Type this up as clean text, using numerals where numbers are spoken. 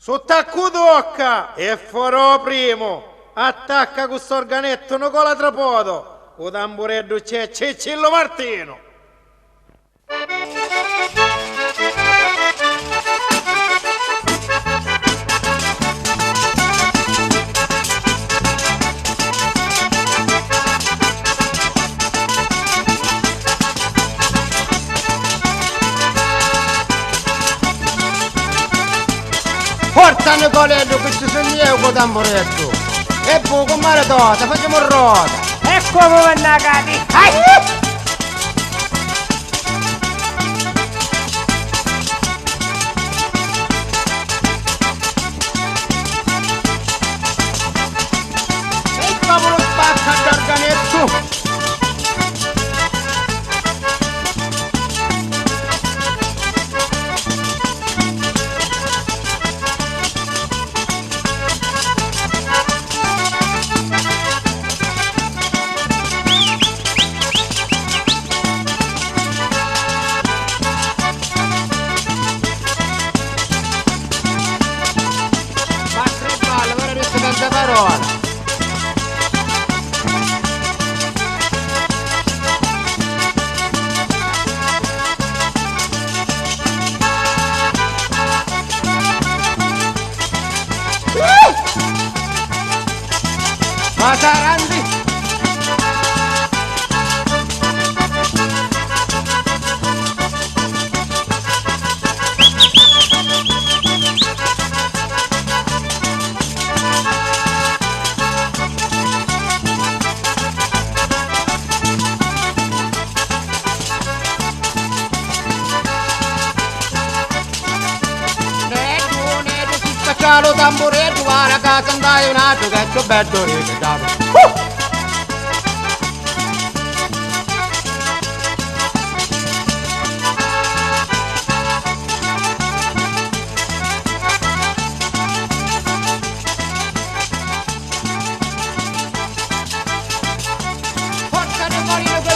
Sottacco tocca e farò primo. Attacca questo organetto no con la trapoto. O tambureddo c'è Cicillo Martino. Forza Nicoletto, questo sono io con tamburetto. E poi con maratona, facciamo roda. Ecco come nagati. E il popolo spacca l'organetto. Tanta parola. Masarandi. Lo tamburetto, guarda che andai un altro che c'ho bello ricordato. Forza Nicolino